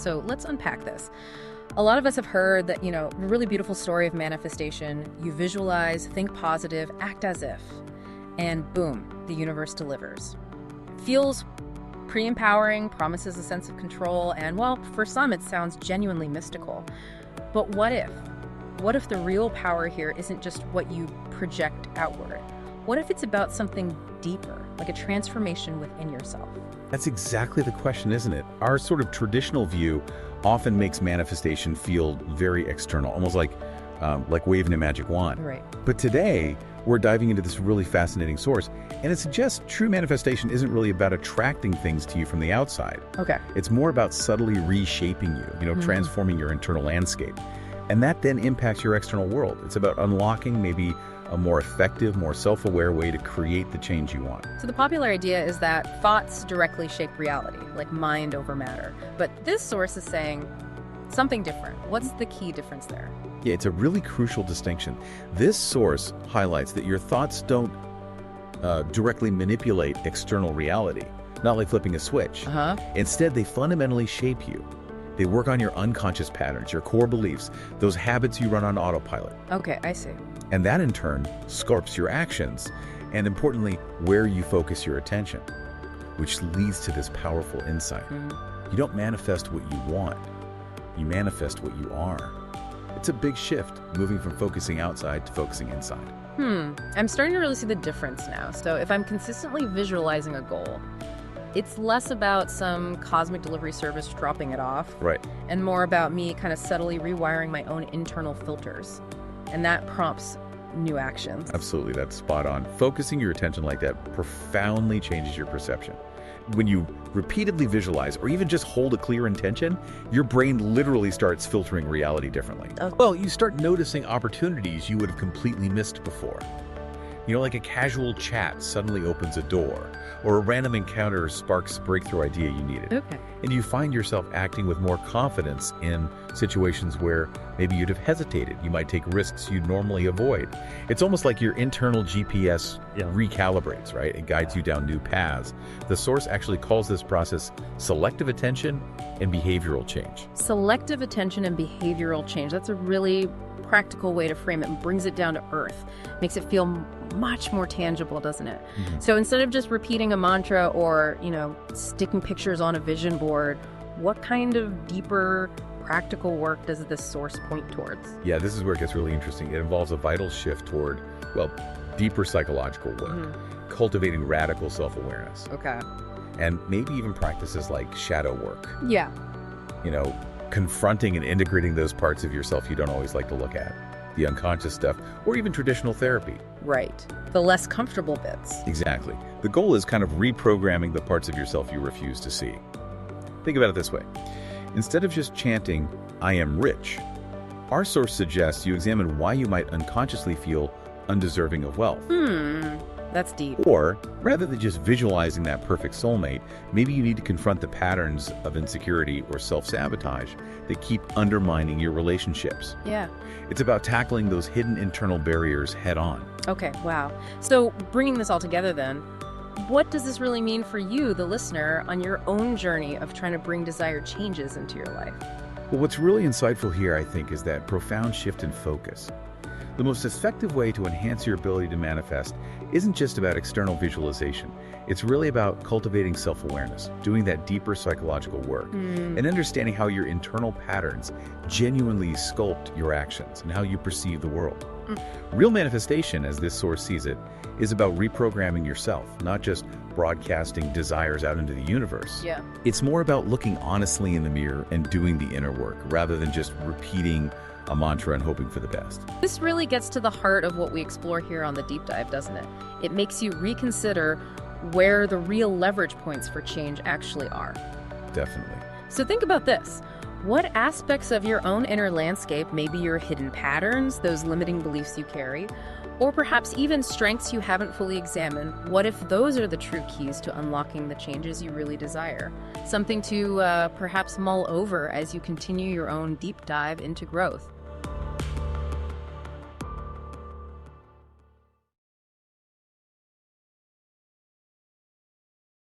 So let's unpack this. A lot of us have heard that, a really beautiful story of manifestation. You visualize, think positive, act as if, and boom, the universe delivers. Feels pretty empowering, promises a sense of control, and well, for some it sounds genuinely mystical. But what if? What if the real power here isn't just what you project outward? What if it's about something deeper, like a transformation within yourself? That's exactly the question, isn't it? Our sort of traditional view often makes manifestation feel very external, almost like waving a magic wand. Right. But today, we're diving into this really fascinating source, and it suggests true manifestation isn't really about attracting things to you from the outside. Okay. It's more about subtly reshaping you, transforming your internal landscape. And that then impacts your external world. It's about unlocking maybe a more effective, more self-aware way to create the change you want. So the popular idea is that thoughts directly shape reality, like mind over matter. But this source is saying something different. What's the key difference there? Yeah, it's a really crucial distinction. This source highlights that your thoughts don't directly manipulate external reality, not like flipping a switch. Instead, they fundamentally shape you. They work on your unconscious patterns, your core beliefs, those habits you run on autopilot. Okay, I see. And that in turn sculpts your actions, and importantly, where you focus your attention, which leads to this powerful insight. You don't manifest what you want, you manifest what you are. It's a big shift, moving from focusing outside to focusing inside. I'm starting to really see the difference now. So if I'm consistently visualizing a goal, it's less about some cosmic delivery service dropping it off. Right. And more about me kind of subtly rewiring my own internal filters. And that prompts new actions. Absolutely, that's spot on. Focusing your attention like that profoundly changes your perception. When you repeatedly visualize or even just hold a clear intention, your brain literally starts filtering reality differently. Well, you start noticing opportunities you would have completely missed before. Like a casual chat suddenly opens a door, or a random encounter sparks a breakthrough idea you needed. Okay. And you find yourself acting with more confidence in situations where maybe you'd have hesitated. You might take risks you'd normally avoid. It's almost like your internal GPS recalibrates, right? It guides you down new paths. The source actually calls this process selective attention and behavioral change. Selective attention and behavioral change. That's a really practical way to frame it and brings it down to earth. Makes it feel much more tangible, doesn't it? So instead of just repeating a mantra or, sticking pictures on a vision board, what kind of deeper practical work does this source point towards? Yeah, this is where it gets really interesting. It involves a vital shift toward, deeper psychological work, cultivating radical self-awareness. Okay. And maybe even practices like shadow work. Yeah. Confronting and integrating those parts of yourself you don't always like to look at, the unconscious stuff, or even traditional therapy. Right. The less comfortable bits. Exactly. The goal is kind of reprogramming the parts of yourself you refuse to see. Think about it this way. Instead of just chanting, "I am rich," our source suggests you examine why you might unconsciously feel undeserving of wealth. That's deep. Or, rather than just visualizing that perfect soulmate, maybe you need to confront the patterns of insecurity or self-sabotage that keep undermining your relationships. Yeah. It's about tackling those hidden internal barriers head on. Okay, wow. So bringing this all together then, what does this really mean for you, the listener, on your own journey of trying to bring desired changes into your life? Well, what's really insightful here, I think, is that profound shift in focus. The most effective way to enhance your ability to manifest isn't just about external visualization. It's really about cultivating self-awareness, doing that deeper psychological work, and understanding how your internal patterns genuinely sculpt your actions and how you perceive the world. Real manifestation, as this source sees it, is about reprogramming yourself, not just broadcasting desires out into the universe. Yeah. It's more about looking honestly in the mirror and doing the inner work, rather than just repeating a mantra and hoping for the best. This really gets to the heart of what we explore here on the Deep Dive, doesn't it? It makes you reconsider where the real leverage points for change actually are. Definitely. So think about this. What aspects of your own inner landscape, maybe your hidden patterns, those limiting beliefs you carry, or perhaps even strengths you haven't fully examined, what if those are the true keys to unlocking the changes you really desire? Something to perhaps mull over as you continue your own deep dive into growth.